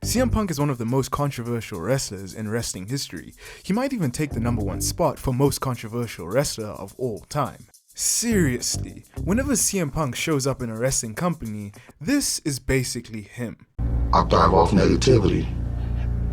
CM Punk is one of the most controversial wrestlers in wrestling history. He might even take the #1 spot for most controversial wrestler of all time. Seriously, whenever CM Punk shows up in a wrestling company, this is basically him. I thrive off negativity.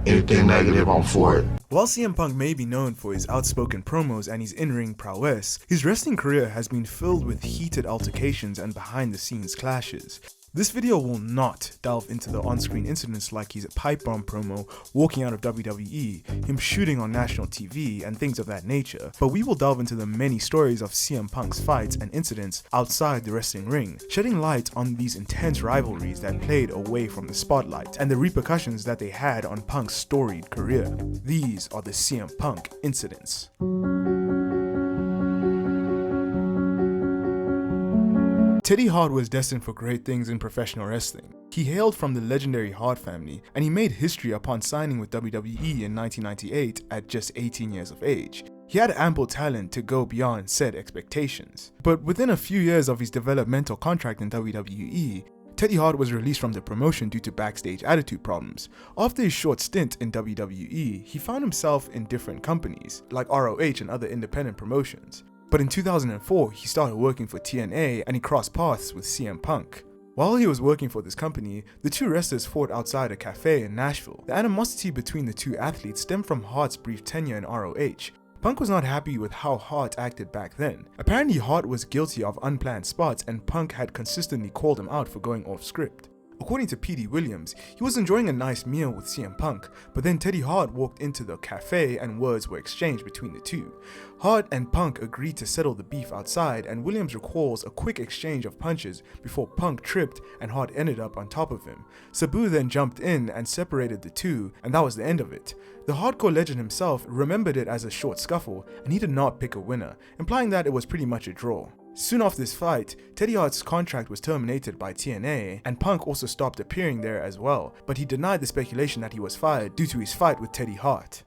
Anything negative, I'm for it. While CM Punk may be known for his outspoken promos and his in-ring prowess, his wrestling career has been filled with heated altercations and behind-the-scenes clashes. This video will not delve into the on-screen incidents like his pipe bomb promo, walking out of WWE, him shooting on national TV, and things of that nature, but we will delve into the many stories of CM Punk's fights and incidents outside the wrestling ring, shedding light on these intense rivalries that played away from the spotlight, and the repercussions that they had on Punk's storied career. These are the CM Punk incidents. Teddy Hart was destined for great things in professional wrestling. He hailed from the legendary Hart family, and he made history upon signing with WWE in 1998 at just 18 years of age. He had ample talent to go beyond said expectations. But within a few years of his developmental contract in WWE, Teddy Hart was released from the promotion due to backstage attitude problems. After his short stint in WWE, he found himself in different companies, like ROH and other independent promotions. But in 2004, he started working for TNA and he crossed paths with CM Punk. While he was working for this company, the two wrestlers fought outside a cafe in Nashville. The animosity between the two athletes stemmed from Hart's brief tenure in ROH. Punk was not happy with how Hart acted back then. Apparently, Hart was guilty of unplanned spots and Punk had consistently called him out for going off script. According to P.D. Williams, he was enjoying a nice meal with CM Punk, but then Teddy Hart walked into the cafe and words were exchanged between the two. Hart and Punk agreed to settle the beef outside, and Williams recalls a quick exchange of punches before Punk tripped and Hart ended up on top of him. Sabu then jumped in and separated the two, and that was the end of it. The hardcore legend himself remembered it as a short scuffle, and he did not pick a winner, implying that it was pretty much a draw. Soon after this fight, Teddy Hart's contract was terminated by TNA, and Punk also stopped appearing there as well, but he denied the speculation that he was fired due to his fight with Teddy Hart.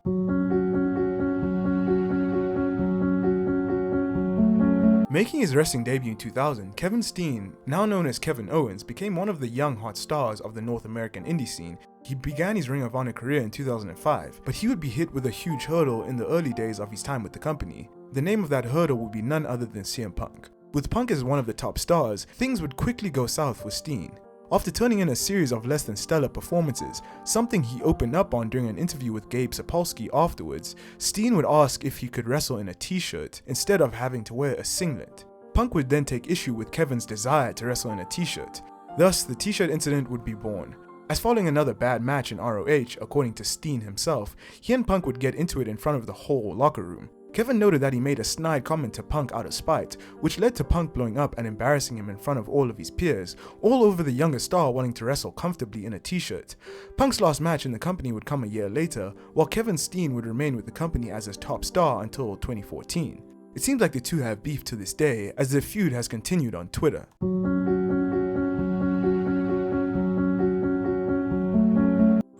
Making his wrestling debut in 2000, Kevin Steen, now known as Kevin Owens, became one of the young hot stars of the North American indie scene. He began his Ring of Honor career in 2005, but he would be hit with a huge hurdle in the early days of his time with the company. The name of that hurdle would be none other than CM Punk. With Punk as one of the top stars, things would quickly go south for Steen. After turning in a series of less than stellar performances, something he opened up on during an interview with Gabe Sapolsky afterwards, Steen would ask if he could wrestle in a t-shirt instead of having to wear a singlet. Punk would then take issue with Kevin's desire to wrestle in a t-shirt. Thus, the t-shirt incident would be born. As following another bad match in ROH, according to Steen himself, he and Punk would get into it in front of the whole locker room. Kevin noted that he made a snide comment to Punk out of spite, which led to Punk blowing up and embarrassing him in front of all of his peers, all over the younger star wanting to wrestle comfortably in a t-shirt. Punk's last match in the company would come a year later, while Kevin Steen would remain with the company as his top star until 2014. It seems like the two have beef to this day, as their feud has continued on Twitter.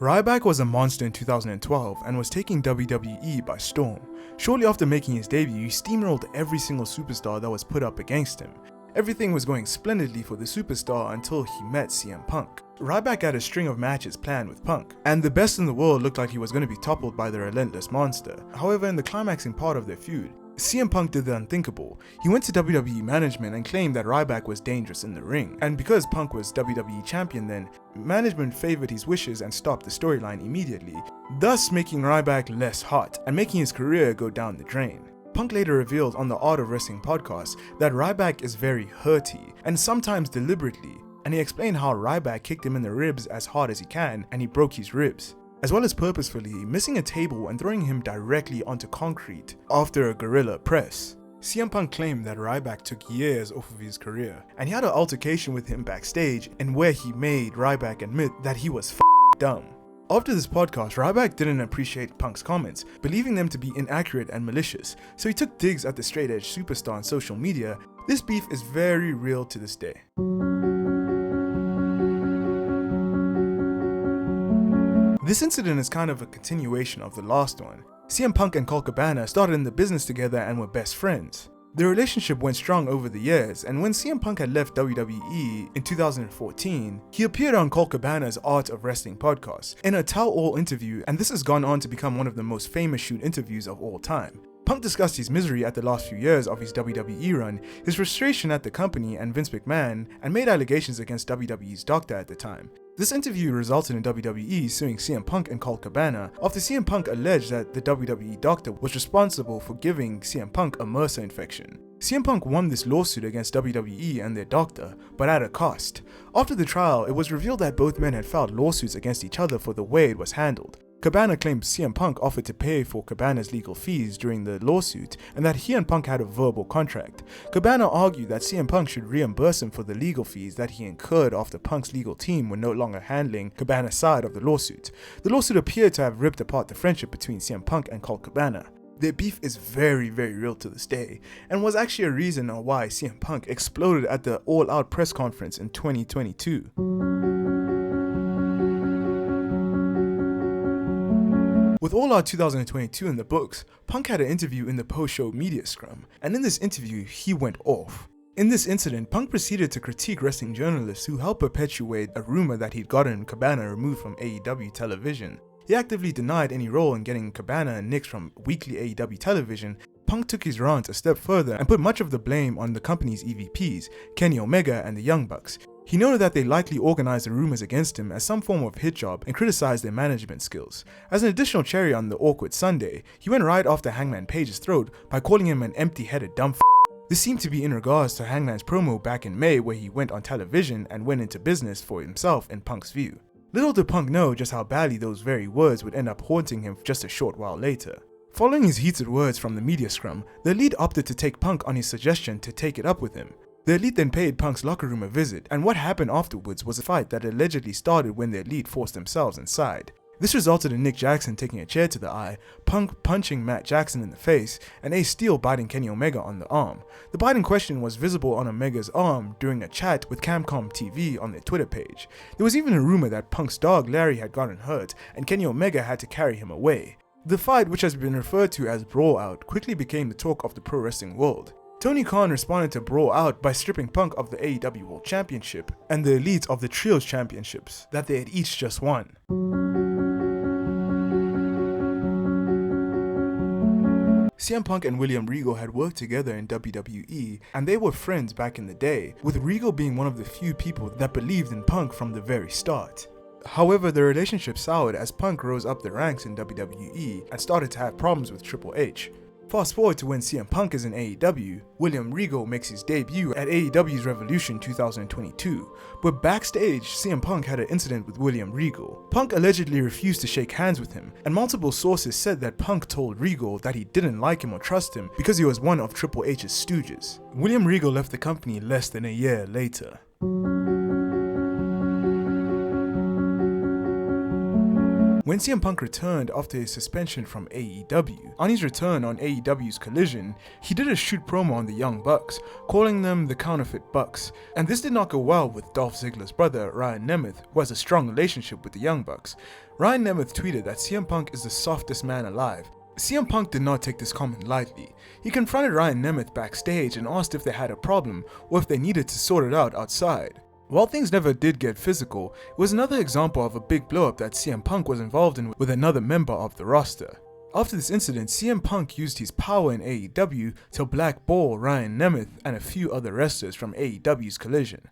Ryback was a monster in 2012 and was taking WWE by storm. Shortly after making his debut, he steamrolled every single superstar that was put up against him. Everything was going splendidly for the superstar until he met CM Punk. Ryback had a string of matches planned with Punk, and the best in the world looked like he was going to be toppled by the relentless monster. However, in the climaxing part of their feud, CM Punk did the unthinkable. He went to WWE management and claimed that Ryback was dangerous in the ring, and because Punk was WWE champion then, management favored his wishes and stopped the storyline immediately, thus making Ryback less hot and making his career go down the drain. Punk later revealed on the Art of Wrestling podcast that Ryback is very hurty, and sometimes deliberately, and he explained how Ryback kicked him in the ribs as hard as he can and he broke his ribs, as well as purposefully missing a table and throwing him directly onto concrete after a gorilla press. CM Punk claimed that Ryback took years off of his career, and he had an altercation with him backstage and where he made Ryback admit that he was dumb. After this podcast, Ryback didn't appreciate Punk's comments, believing them to be inaccurate and malicious, so he took digs at the straight-edge superstar on social media. This beef is very real to this day. This incident is kind of a continuation of the last one. CM Punk and Colt Cabana started in the business together and were best friends. Their relationship went strong over the years, and when CM Punk had left WWE in 2014, he appeared on Colt Cabana's Art of Wrestling podcast in a tell-all interview, and this has gone on to become one of the most famous shoot interviews of all time. Punk discussed his misery at the last few years of his WWE run, his frustration at the company and Vince McMahon, and made allegations against WWE's doctor at the time. This interview resulted in WWE suing CM Punk and Colt Cabana after CM Punk alleged that the WWE doctor was responsible for giving CM Punk a MRSA infection. CM Punk won this lawsuit against WWE and their doctor, but at a cost. After the trial, it was revealed that both men had filed lawsuits against each other for the way it was handled. Cabana claimed CM Punk offered to pay for Cabana's legal fees during the lawsuit and that he and Punk had a verbal contract. Cabana argued that CM Punk should reimburse him for the legal fees that he incurred after Punk's legal team were no longer handling Cabana's side of the lawsuit. The lawsuit appeared to have ripped apart the friendship between CM Punk and Colt Cabana. Their beef is very real to this day, and was actually a reason why CM Punk exploded at the All Out press conference in 2022. With All Out 2022 in the books, Punk had an interview in the post-show media scrum, and in this interview, he went off. In this incident, Punk proceeded to critique wrestling journalists who helped perpetuate a rumor that he'd gotten Cabana removed from AEW television. He actively denied any role in getting Cabana nixed from weekly AEW television. Punk took his rant a step further and put much of the blame on the company's EVPs, Kenny Omega and the Young Bucks. He noted that they likely organized the rumors against him as some form of hit job and criticized their management skills. As an additional cherry on the awkward Sunday, he went right after Hangman Page's throat by calling him an empty-headed dumb f***. This seemed to be in regards to Hangman's promo back in May where he went on television and went into business for himself in Punk's view. Little did Punk know just how badly those very words would end up haunting him just a short while later. Following his heated words from the media scrum, the Elite opted to take Punk on his suggestion to take it up with him. The Elite then paid Punk's locker room a visit, and what happened afterwards was a fight that allegedly started when the Elite forced themselves inside. This resulted in Nick Jackson taking a chair to the eye, Punk punching Matt Jackson in the face, and Ace Steel biting Kenny Omega on the arm. The bite in question was visible on Omega's arm during a chat with Camcom TV on their Twitter page. There was even a rumor that Punk's dog Larry had gotten hurt, and Kenny Omega had to carry him away. The fight, which has been referred to as Brawl Out, quickly became the talk of the pro wrestling world. Tony Khan responded to Brawl Out by stripping Punk of the AEW World Championship and the Elite of the Trios Championships that they had each just won. CM Punk and William Regal had worked together in WWE, and they were friends back in the day, with Regal being one of the few people that believed in Punk from the very start. However, the relationship soured as Punk rose up the ranks in WWE and started to have problems with Triple H. Fast forward to when CM Punk is in AEW, William Regal makes his debut at AEW's Revolution 2022, but backstage, CM Punk had an incident with William Regal. Punk allegedly refused to shake hands with him, and multiple sources said that Punk told Regal that he didn't like him or trust him because he was one of Triple H's stooges. William Regal left the company less than a year later. When CM Punk returned after his suspension from AEW, on his return on AEW's Collision, he did a shoot promo on the Young Bucks, calling them the Counterfeit Bucks, and this did not go well with Dolph Ziggler's brother Ryan Nemeth, who has a strong relationship with the Young Bucks. Ryan Nemeth tweeted that CM Punk is the softest man alive. CM Punk did not take this comment lightly. He confronted Ryan Nemeth backstage and asked if they had a problem or if they needed to sort it out outside. While things never did get physical, it was another example of a big blow-up that CM Punk was involved in with another member of the roster. After this incident, CM Punk used his power in AEW to blackball Ryan Nemeth and a few other wrestlers from AEW's Collision.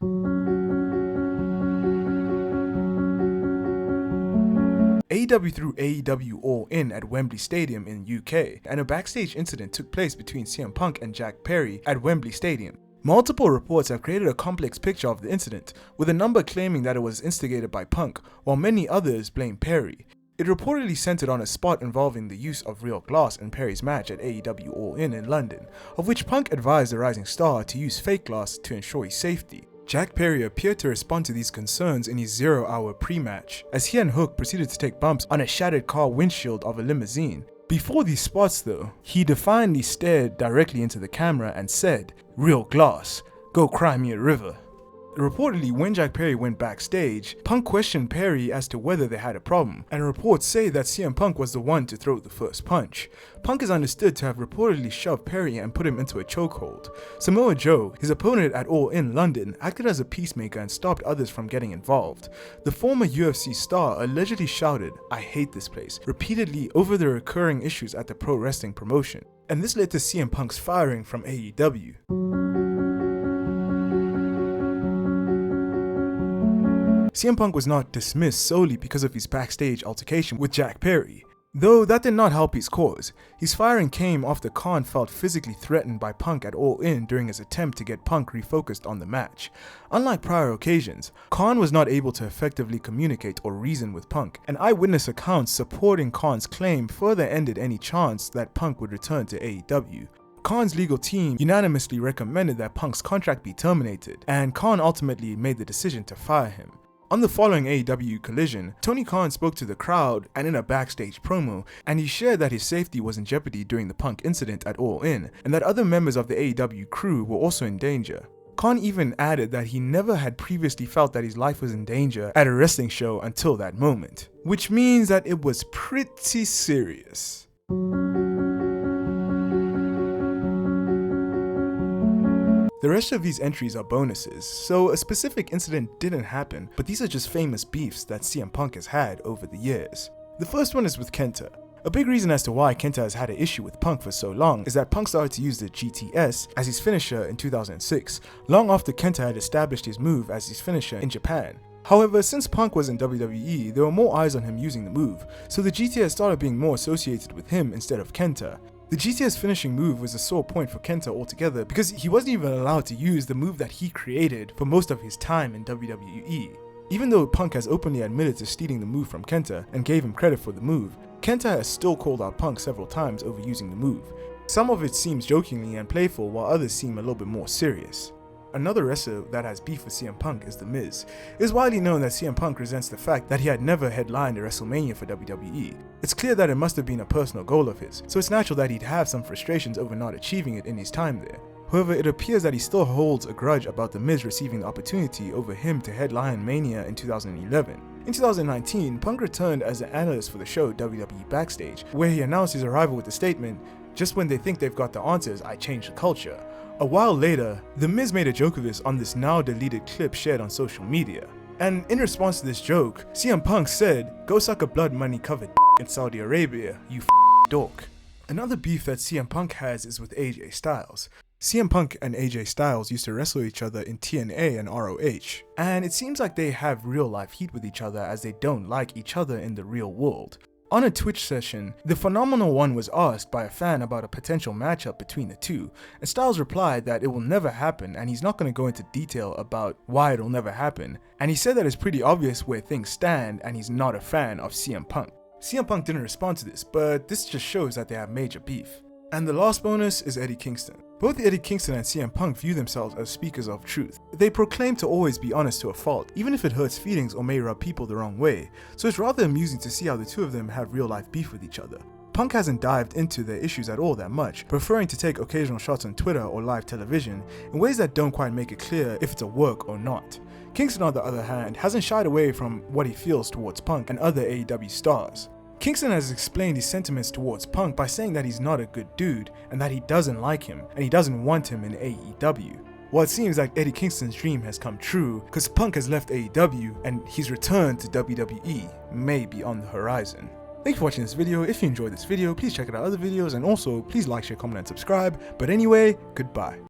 AEW threw AEW All In at Wembley Stadium in UK, and a backstage incident took place between CM Punk and Jack Perry at Wembley Stadium. Multiple reports have created a complex picture of the incident, with a number claiming that it was instigated by Punk, while many others blame Perry. It reportedly centered on a spot involving the use of real glass in Perry's match at AEW All In London, of which Punk advised the rising star to use fake glass to ensure his safety. Jack Perry appeared to respond to these concerns in his 0-hour pre-match, as he and Hook proceeded to take bumps on a shattered car windshield of a limousine. Before these spots though, he defiantly stared directly into the camera and said, "Real glass, go cry me a river." Reportedly, when Jack Perry went backstage, Punk questioned Perry as to whether they had a problem, and reports say that CM Punk was the one to throw the first punch. Punk is understood to have reportedly shoved Perry and put him into a chokehold. Samoa Joe, his opponent at All In London, acted as a peacemaker and stopped others from getting involved. The former UFC star allegedly shouted, "I hate this place," repeatedly over the recurring issues at the pro wrestling promotion, and this led to CM Punk's firing from AEW. CM Punk was not dismissed solely because of his backstage altercation with Jack Perry, though that did not help his cause. His firing came after Khan felt physically threatened by Punk at All In during his attempt to get Punk refocused on the match. Unlike prior occasions, Khan was not able to effectively communicate or reason with Punk, and eyewitness accounts supporting Khan's claim further ended any chance that Punk would return to AEW. Khan's legal team unanimously recommended that Punk's contract be terminated, and Khan ultimately made the decision to fire him. On the following AEW collision, Tony Khan spoke to the crowd and in a backstage promo, and he shared that his safety was in jeopardy during the Punk incident at All In, and that other members of the AEW crew were also in danger. Khan even added that he never had previously felt that his life was in danger at a wrestling show until that moment, which means that it was pretty serious. The rest of these entries are bonuses, so a specific incident didn't happen, but these are just famous beefs that CM Punk has had over the years. The first one is with KENTA. A big reason as to why KENTA has had an issue with Punk for so long is that Punk started to use the GTS as his finisher in 2006, long after KENTA had established his move as his finisher in Japan. However, since Punk was in WWE, there were more eyes on him using the move, so the GTS started being more associated with him instead of KENTA. The GTS finishing move was a sore point for KENTA altogether because he wasn't even allowed to use the move that he created for most of his time in WWE. Even though Punk has openly admitted to stealing the move from KENTA and gave him credit for the move, KENTA has still called out Punk several times over using the move. Some of it seems jokingly and playful, while others seem a little bit more serious. Another wrestler that has beef with CM Punk is The Miz. It is widely known that CM Punk resents the fact that he had never headlined a WrestleMania for WWE. It's clear that it must have been a personal goal of his, so it's natural that he'd have some frustrations over not achieving it in his time there. However, it appears that he still holds a grudge about The Miz receiving the opportunity over him to headline Mania in 2011. In 2019, Punk returned as an analyst for the show WWE Backstage, where he announced his arrival with the statement, "Just when they think they've got the answers, I change the culture." A while later, The Miz made a joke of this on this now deleted clip shared on social media. And in response to this joke, CM Punk said, "Go suck a blood money covered in Saudi Arabia, you dork." Another beef that CM Punk has is with AJ Styles. CM Punk and AJ Styles used to wrestle each other in TNA and ROH, and it seems like they have real life heat with each other as they don't like each other in the real world. On a Twitch session, the Phenomenal One was asked by a fan about a potential matchup between the two, and Styles replied that it will never happen and he's not going to go into detail about why it'll never happen, and he said that it's pretty obvious where things stand and he's not a fan of CM Punk. CM Punk didn't respond to this, but this just shows that they have major beef. And the last bonus is Eddie Kingston. Both Eddie Kingston and CM Punk view themselves as speakers of truth. They proclaim to always be honest to a fault, even if it hurts feelings or may rub people the wrong way, so it's rather amusing to see how the two of them have real life beef with each other. Punk hasn't dived into their issues at all that much, preferring to take occasional shots on Twitter or live television in ways that don't quite make it clear if it's a work or not. Kingston, on the other hand, hasn't shied away from what he feels towards Punk and other AEW stars. Kingston has explained his sentiments towards Punk by saying that he's not a good dude and that he doesn't like him and he doesn't want him in AEW. Well, it seems like Eddie Kingston's dream has come true because Punk has left AEW and his return to WWE may be on the horizon. Thank you for watching this video. If you enjoyed this video, please check out our other videos and also please like, share, comment and subscribe. But anyway, goodbye.